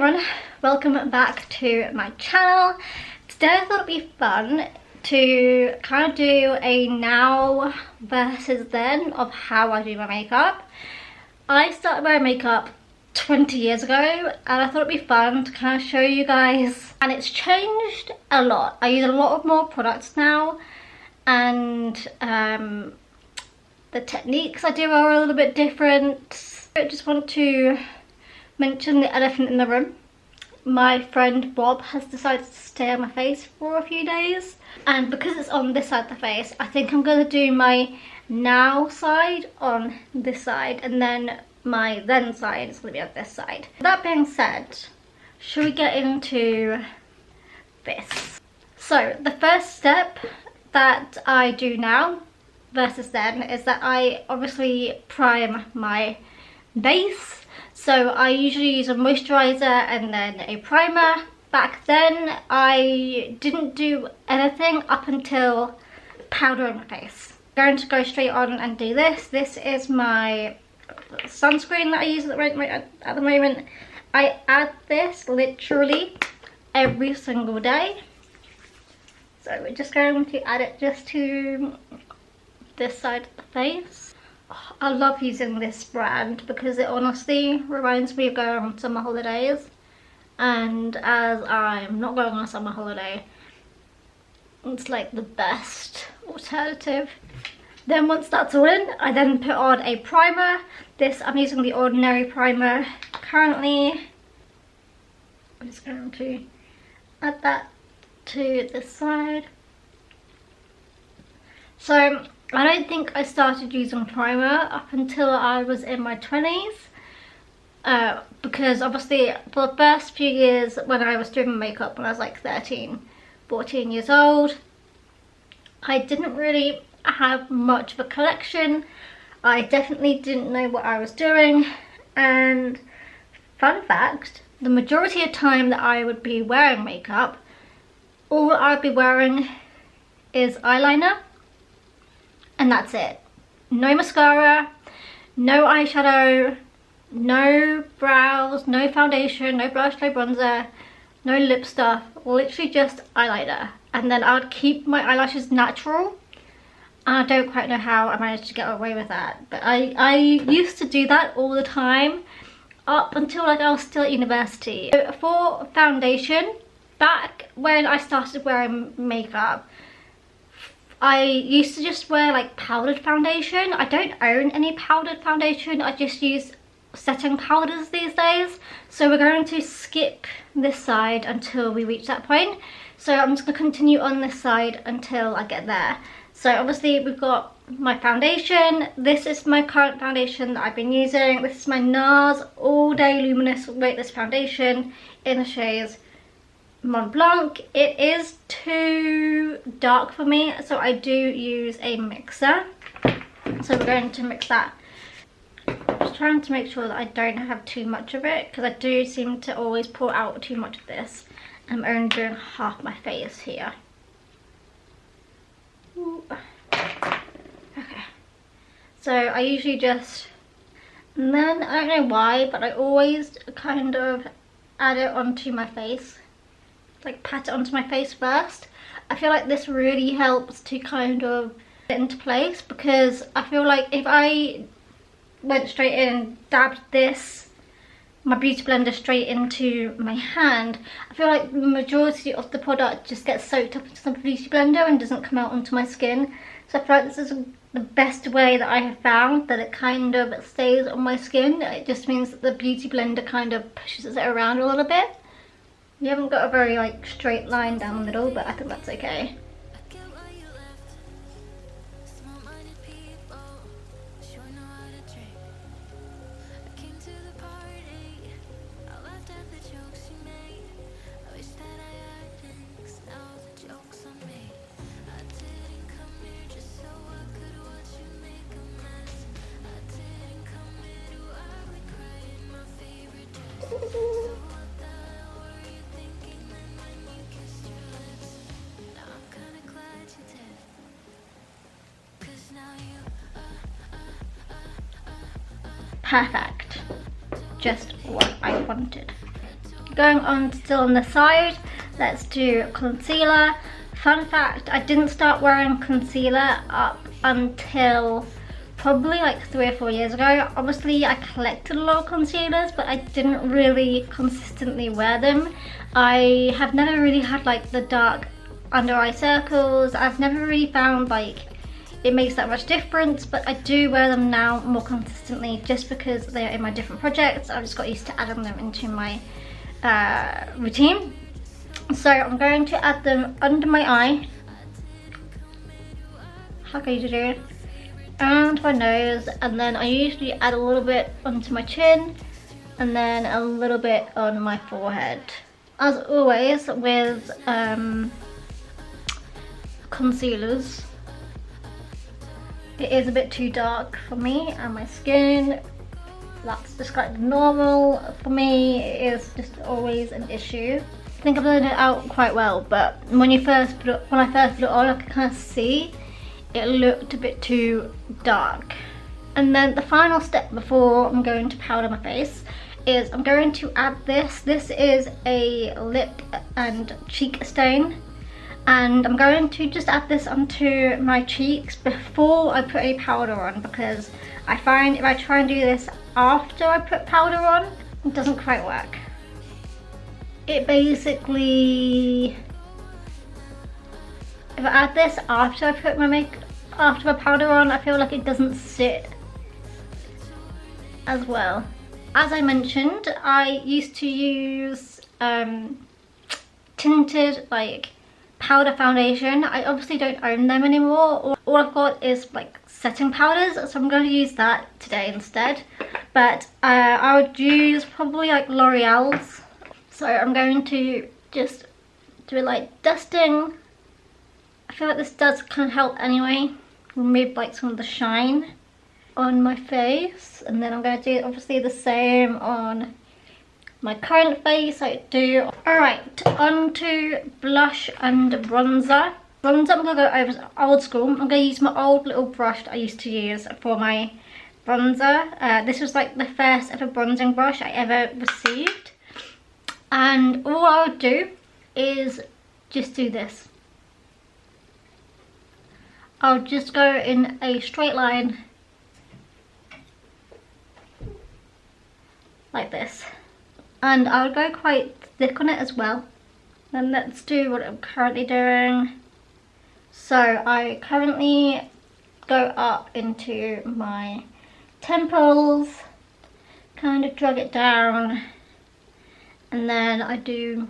everyone, welcome back to my channel. Today I thought it'd be fun to kind of do a now versus then of how I do my makeup. I started wearing makeup 20 years ago and I thought it'd be fun to kind of show you guys, and it's changed a lot. I use a lot of more products now, and the techniques I do are a little bit different. I just want to mention the elephant in the room. My friend Bob has decided to stay on my face for a few days, and because it's on this side of the face, I think I'm going to do my now side on this side and then my then side is going to be on this side. That being said, should we get into this? So the first step that I do now versus then is that I obviously prime my base. So I usually use a moisturizer and then a primer. Back then I didn't do anything up until powder on my face. I'm going to go straight on and do this. This is my sunscreen that I use at the moment. I add this literally every single day. So we're just going to add it just to this side of the face. I love using this brand because it honestly reminds me of going on summer holidays, and as I'm not going on a summer holiday, it's like the best alternative. Then once that's all in, I then put on a primer. This, I'm using the Ordinary primer currently. I'm just going to add that to this side. So I don't think I started using primer up until I was in my 20s. Because obviously for the first few years when I was doing my makeup, when I was like 13, 14 years old, I didn't really have much of a collection. I definitely didn't know what I was doing, and fun fact, the majority of time that I would be wearing makeup, all I'd be wearing is eyeliner, and that's it. No mascara, no eyeshadow, no brows, no foundation, no blush, no bronzer, no lip stuff, literally just eyeliner. And then I would keep my eyelashes natural. I don't quite know how I managed to get away with that, but I used to do that all the time up until like I was still at university. So for foundation, back when I started wearing makeup, I used to just wear like powdered foundation. I don't own any powdered foundation, I just use setting powders these days. So we're going to skip this side until we reach that point. So I'm just going to continue on this side until I get there. So obviously we've got my foundation. This is my current foundation that I've been using. This is my NARS All Day Luminous Weightless Foundation in the shades Mont Blanc. It is too dark for me, so I do use a mixer. So we're going to mix that. Just trying to make sure that I don't have too much of it, because I do seem to always pour out too much of this. I'm only doing half my face here. Ooh. Okay, so I usually just, and then I don't know why, but I always kind of add it onto my face, like pat it onto my face first. I feel like this really helps to kind of get into place, because I feel like if I went straight in and dabbed this, my beauty blender, straight into my hand, I feel like the majority of the product just gets soaked up into the beauty blender and doesn't come out onto my skin. So I feel like this is the best way that I have found that it kind of stays on my skin. It just means that the beauty blender kind of pushes it around a little bit. You haven't got a very like straight line down the middle, but I think that's okay. Perfect. Just what I wanted. Going on still on the side, let's do concealer. Fun fact, I didn't start wearing concealer up until probably like 3 or 4 years ago. Obviously I collected a lot of concealers, but I didn't really consistently wear them. I have never really had like the dark under eye circles. I've never really found like it makes that much difference, but I do wear them now more consistently just because they're in my different projects. I've just got used to adding them into my routine. So I'm going to add them under my eye, like I usually do, and my nose, and then I usually add a little bit onto my chin and then a little bit on my forehead. As always with concealers, it is a bit too dark for me and my skin. That's just like normal for me. It is just always an issue. I think I've blended it out quite well, but when I first put it on, I could kind of see it looked a bit too dark. And then the final step before I'm going to powder my face is I'm going to add this. This is a lip and cheek stain, and I'm going to just add this onto my cheeks before I put any powder on, because I find if I try and do this after I put powder on, it doesn't quite work. It basically, if I add this after I put after my powder on, I feel like it doesn't sit as well. As I mentioned, I used to use tinted like powder foundation. I obviously don't own them anymore. All I've got is like setting powders, so I'm going to use that today instead. But I would use probably like L'Oreal's. So I'm going to just do it like dusting. I feel like this does kind of help anyway, remove like some of the shine on my face. And then I'm going to do obviously the same on my current face I do. Alright, on to blush and bronzer. Bronzer, I'm going to go over old school. I'm going to use my old little brush that I used to use for my bronzer. This was like the first ever bronzing brush I ever received. And all I would do is just do this. I'll just go in a straight line like this. And I would go quite thick on it as well. Then let's do what I'm currently doing. So I currently go up into my temples, kind of drag it down, and then I do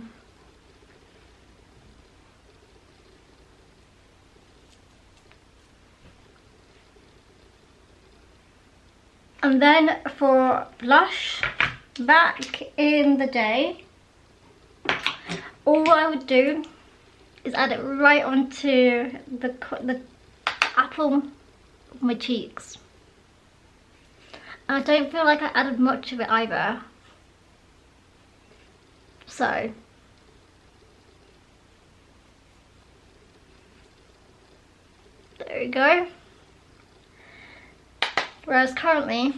and then for blush, back in the day, all I would do is add it right onto the apple of my cheeks. And I don't feel like I added much of it either. So there we go. Whereas currently,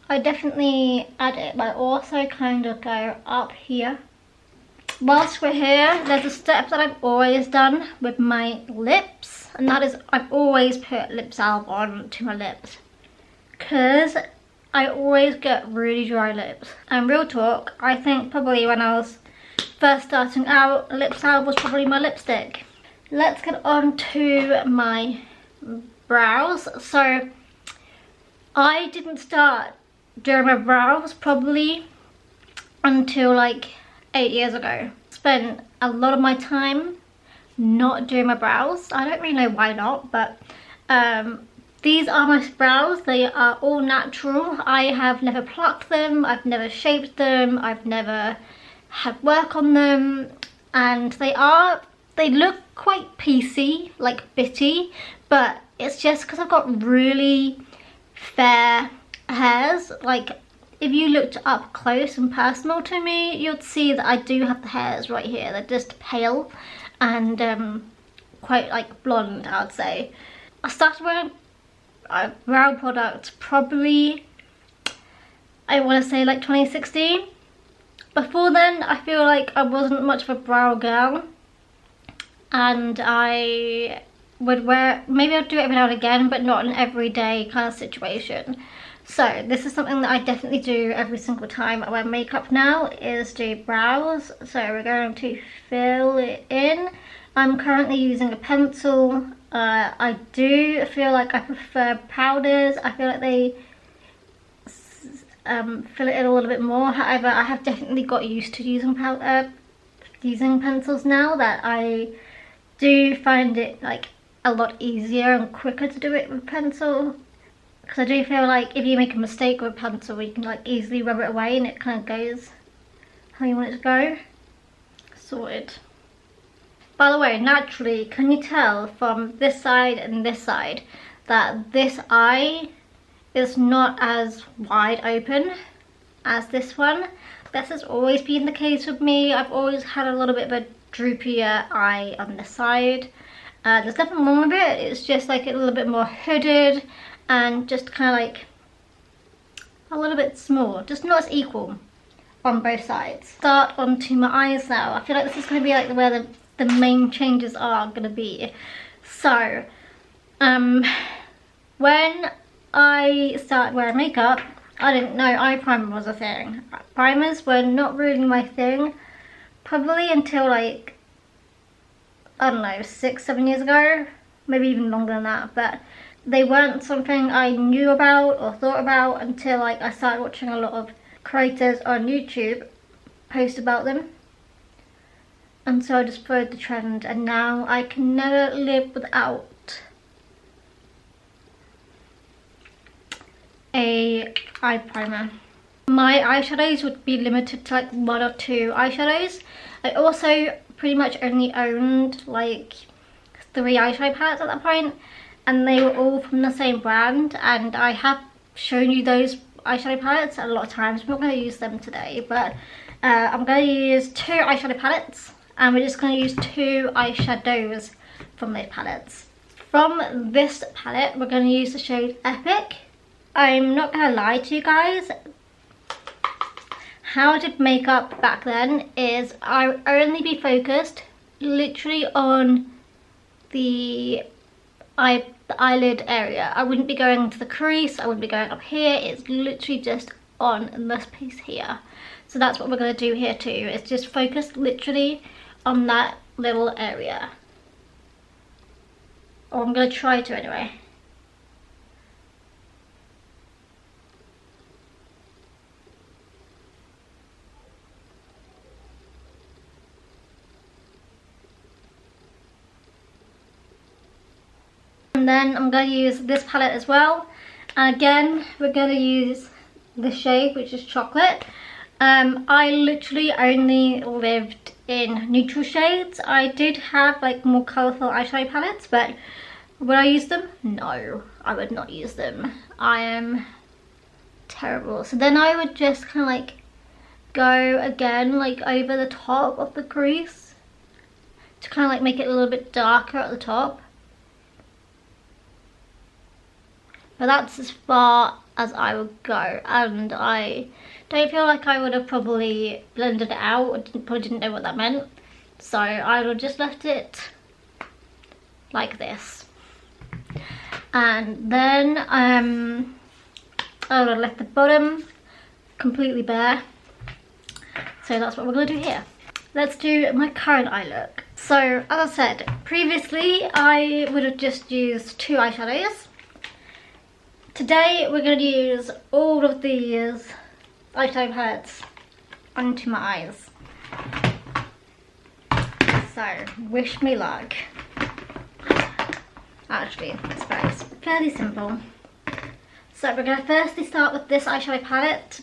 I definitely add it, but I also kind of go up here. Whilst we're here, there's a step that I've always done with my lips, and that is I've always put lip salve on to my lips, because I always get really dry lips. And real talk, I think probably when I was first starting out, lip salve was probably my lipstick. Let's get on to my brows. So I didn't start doing my brows probably until like 8 years ago. Spent a lot of my time not doing my brows. I don't really know why not, but these are my brows. They are all natural. I have never plucked them, I've never shaped them, I've never had work on them, and they look quite piecey, like bitty, but it's just because I've got really fair hairs. Like if you looked up close and personal to me, you'd see that I do have the hairs right here. They're just pale and quite like blonde, I would say. I started wearing brow products probably, I want to say like 2016. Before then, I feel like I wasn't much of a brow girl, and I would wear, maybe I'd do it every now and again, but not an everyday kind of situation. So this is something that I definitely do every single time I wear makeup now, is do brows. So we're going to fill it in. I'm currently using a pencil. I do feel like I prefer powders. I feel like they fill it in a little bit more. However, I have definitely got used to using pencils now, that I do find it like a lot easier and quicker to do it with pencil, because I do feel like if you make a mistake with a pencil, you can like easily rub it away and it kind of goes how you want it to go. Sorted. By the way, naturally, can you tell from this side and this side that this eye is not as wide open as this one? This has always been the case with me. I've always had a little bit of a droopier eye on this side. There's nothing wrong with it, it's just like a little bit more hooded and just kind of like a little bit small, just not as equal on both sides. Start onto my eyes now. I feel like this is going to be like where the main changes are going to be. So, when I started wearing makeup, I didn't know eye primer was a thing. Primers were not really my thing, probably until like, I don't know, 6-7 years ago, maybe even longer than that, but they weren't something I knew about or thought about until like I started watching a lot of creators on YouTube post about them. And so I just followed the trend, and now I can never live without a eye primer. My eyeshadows would be limited to like 1 or 2 eyeshadows. I also pretty much only owned like 3 eyeshadow palettes at that point, and they were all from the same brand, and I have shown you those eyeshadow palettes a lot of times. I'm not going to use them today, but I'm going to use 2 eyeshadow palettes, and we're just going to use 2 eyeshadows from those palettes. From this palette, we're going to use the shade Epic. I'm not going to lie to you guys, how I did makeup back then is I would only be focused literally on the eyelid area. I wouldn't be going to the crease, I wouldn't be going up here, it's literally just on this piece here. So that's what we're going to do here too, is just focus literally on that little area. Or I'm going to try to anyway. And then I'm going to use this palette as well, and again we're going to use the shade, which is Chocolate. I literally only lived in neutral shades. I did have like more colourful eyeshadow palettes, but would I use them? No, I would not use them. I am terrible. So then I would just kind of like go again like over the top of the crease to kind of like make it a little bit darker at the top. But that's as far as I would go, and I don't feel like I would have probably blended it out, or probably didn't know what that meant. So I would have just left it like this. And then I would have left the bottom completely bare. So that's what we're going to do here. Let's do my current eye look. So as I said, previously I would have just used 2 eyeshadows. Today we're going to use all of these eyeshadow palettes onto my eyes. So, wish me luck. Actually, it's fairly simple. So we're going to firstly start with this eyeshadow palette.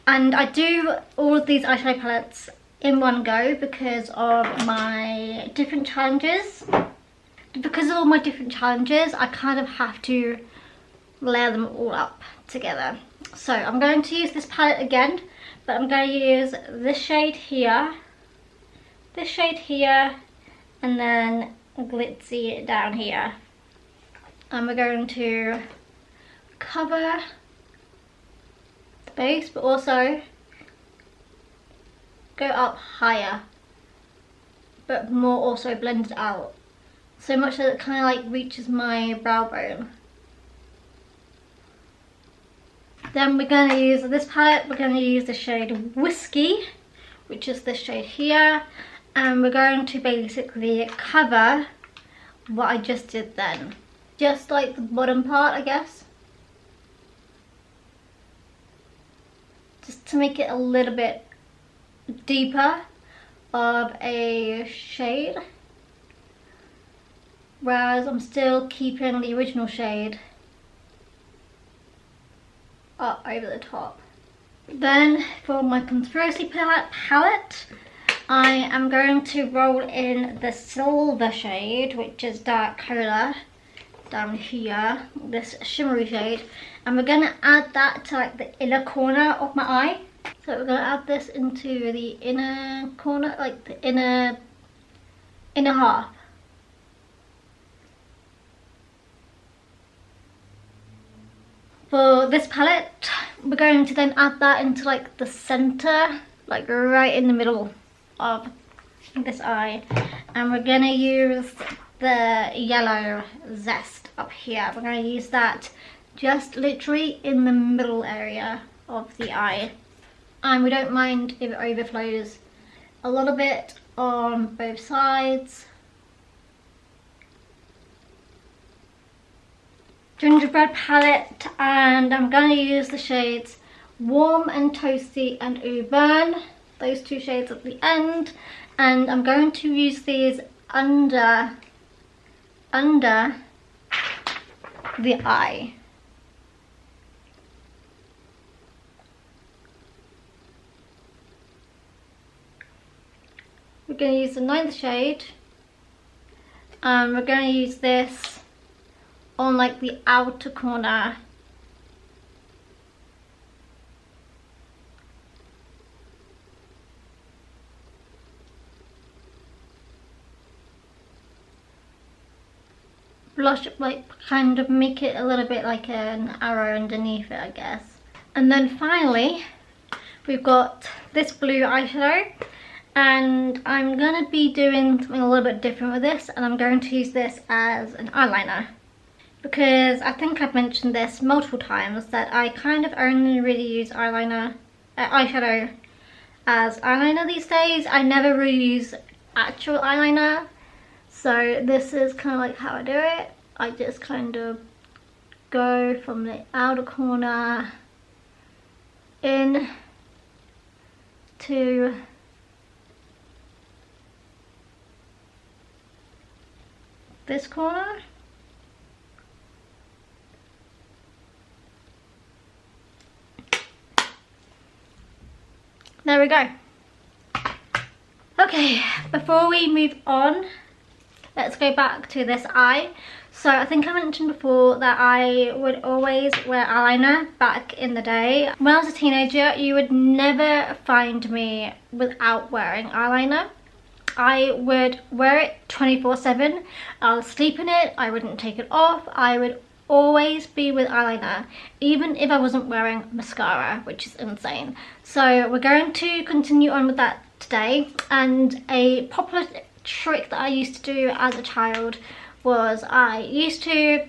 And I do all of these eyeshadow palettes in one go because of my different challenges. Because of all my different challenges, I kind of have to layer them all up together. So I'm going to use this palette again, but I'm going to use this shade here, and then Glitzy down here. And we're going to cover the base, but also go up higher, but more also blended out. So much that it kind of like reaches my brow bone. Then we're going to use this palette, we're going to use the shade Whiskey, which is this shade here. And we're going to basically cover what I just did then. Just like the bottom part, I guess. Just to make it a little bit deeper of a shade. Whereas I'm still keeping the original shade up over the top. Then for my Conspiracy palette, I am going to roll in the Silver shade, which is dark cola down here, this shimmery shade, and we're going to add that to like the inner corner of my eye. So we're going to add this into the inner corner, like the inner half. For this palette, we're going to then add that into like the center, like right in the middle of this eye. And we're going to use the yellow zest up here. We're going to use that just literally in the middle area of the eye. And we don't mind if it overflows a little bit on both sides. Gingerbread palette, and I'm going to use the shades Warm and Toasty and Ooh Burn, those two shades at the end, and I'm going to use these under the eye. We're going to use the 9th shade, and we're going to use this on like the outer corner. Blush, like kind of make it a little bit like an arrow underneath it, I guess. And then finally, we've got this blue eyeshadow, and I'm gonna be doing something a little bit different with this, and I'm going to use this as an eyeliner. Because I think I've mentioned this multiple times that I kind of only really use eyeshadow as eyeliner these days. I never really use actual eyeliner. So this is kind of like how I do it. I just kind of go from the outer corner in to this corner. There we go. Okay, before we move on, let's go back to this eye. So I think I mentioned before that I would always wear eyeliner back in the day. When I was a teenager, you would never find me without wearing eyeliner. I would wear it 24/7. I'll sleep in it, I wouldn't take it off. I would always be with eyeliner, even if I wasn't wearing mascara, which is insane. So we're going to continue on with that today. And a popular trick that I used to do as a child was I used to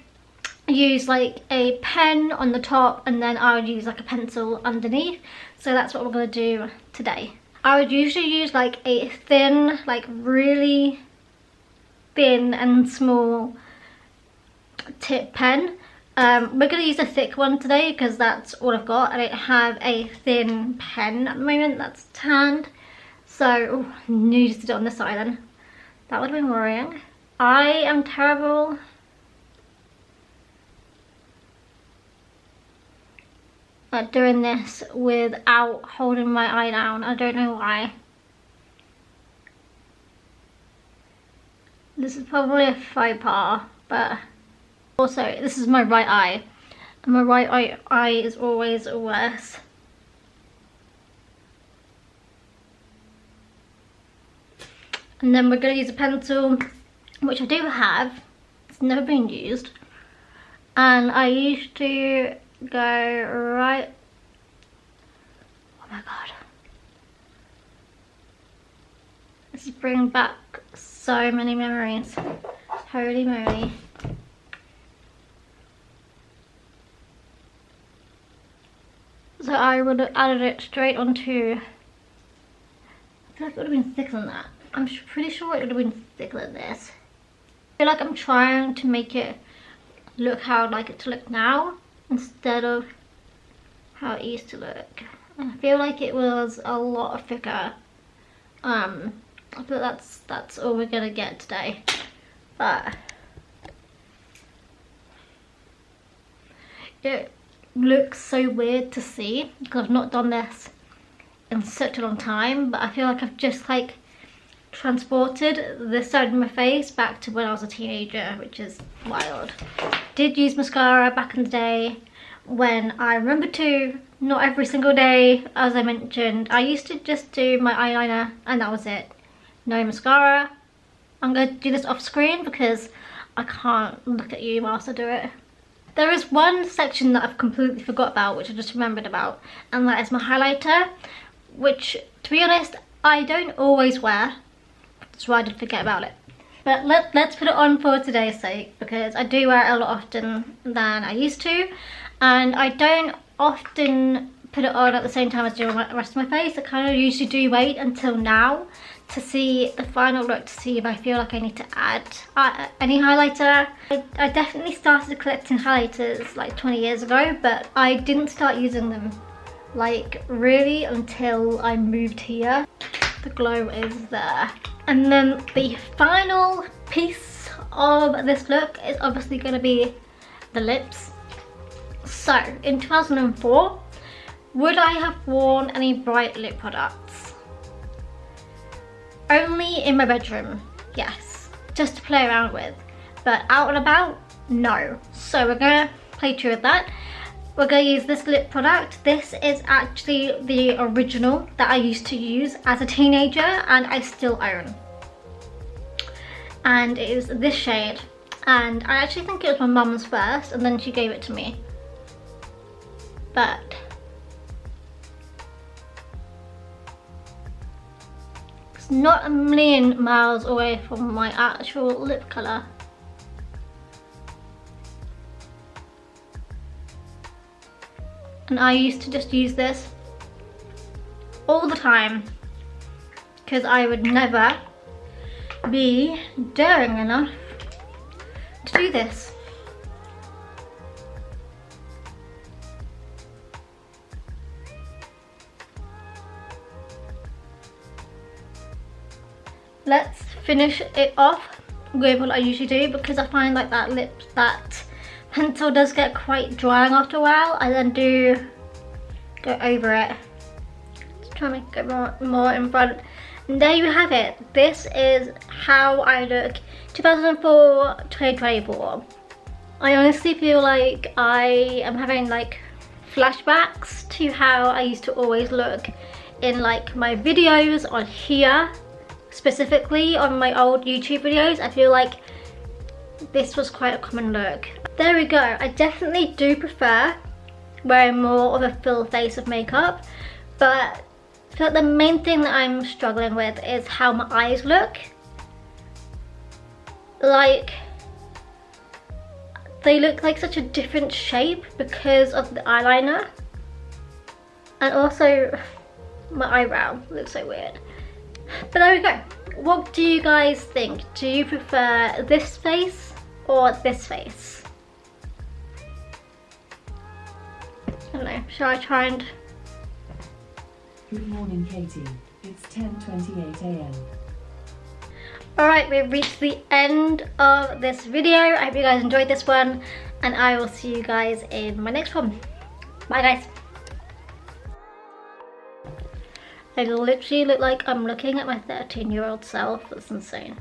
use like a pen on the top, and then I would use like a pencil underneath. So that's what we're going to do today. I would usually use like a thin, like really thin and small tip pen. We're going to use a thick one today because that's all I've got. I don't have a thin pen at the moment that's tanned. So, I just did it on this side then. That would have been worrying. I am terrible at doing this without holding my eye down. I don't know why. This is probably a faux pas, but also this is my right eye, and my right eye is always worse. And then we're going to use a pencil, which I do have. It's never been used. And I used to go right... Oh my god. This is bringing back so many memories. Holy moly. So I would have added it straight onto, I feel like it would have been thicker than that. I'm pretty sure it would have been thicker than this. I feel like I'm trying to make it look how I'd like it to look now instead of how it used to look. And I feel like it was a lot thicker. But that's all we're gonna get today. But it looks so weird to see because I've not done this in such a long time, but I feel like I've just like transported this side of my face back to when I was a teenager, which is wild. Did use mascara back in the day when I remember to, not every single day, as I mentioned. I used to just do my eyeliner and that was it. No mascara. I'm going to do this off screen because I can't look at you whilst I do it. There is one section that I've completely forgot about, which I just remembered about, and that is my highlighter, which, to be honest, I don't always wear. That's why I did forget about it. But let's put it on for today's sake, because I do wear it a lot often than I used to, and I don't often put it on at the same time as I do the rest of my face. I kind of usually do wait until now to see the final look, to see if I feel like I need to add any highlighter. I definitely started collecting highlighters like 20 years ago, but I didn't start using them like really until I moved here. The glow is there. And then the final piece of this look is obviously going to be the lips. So in 2004, would I have worn any bright lip products? Only in my bedroom, yes, just to play around with, but out and about, no. So we're gonna play true with that. We're gonna use this lip product. This is actually the original that I used to use as a teenager and I still own. And it is this shade, and I actually think it was my mum's first and then she gave it to me. But not a million miles away from my actual lip colour. And I used to just use this all the time because I would never be daring enough to do this. Let's finish it off with what I usually do, because I find like that pencil does get quite drying after a while. I then do go over it to try and make it more in front. And there you have it. This is how I look 2004 2024. I honestly feel like I am having like flashbacks to how I used to always look in like my videos on here. Specifically on my old YouTube videos, I feel like this was quite a common look. There we go. I definitely do prefer wearing more of a full face of makeup, but I feel like the main thing that I'm struggling with is how my eyes look. Like, they look like such a different shape because of the eyeliner, and also my eyebrow looks so weird. But there we go. What do you guys think? Do you prefer this face or this face? I don't know. Shall I try and... Good morning, Katie. It's 10:28 AM. Alright, we've reached the end of this video. I hope you guys enjoyed this one, and I will see you guys in my next one. Bye guys. I literally look like I'm looking at my 13-year-old self. That's insane.